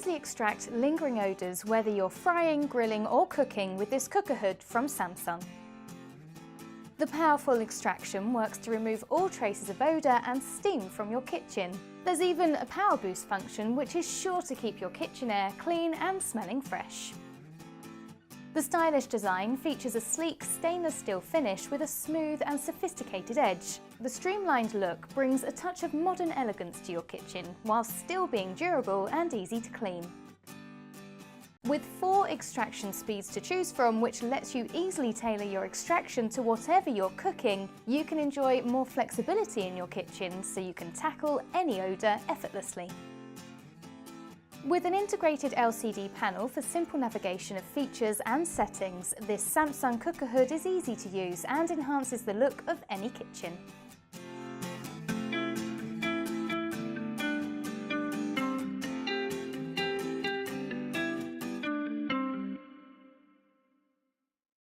easily extract lingering odours whether you're frying, grilling or cooking with this cooker hood from Samsung. The powerful extraction works to remove all traces of odour and steam from your kitchen. There's even a power boost function which is sure to keep your kitchen air clean and smelling fresh. The stylish design features a sleek stainless steel finish with a smooth and sophisticated edge. The streamlined look brings a touch of modern elegance to your kitchen, whilst still being durable and easy to clean. With 4 extraction speeds to choose from, which lets you easily tailor your extraction to whatever you're cooking, you can enjoy more flexibility in your kitchen so you can tackle any odour effortlessly. With an integrated LCD panel for simple navigation of features and settings, this Samsung cooker hood is easy to use and enhances the look of any kitchen.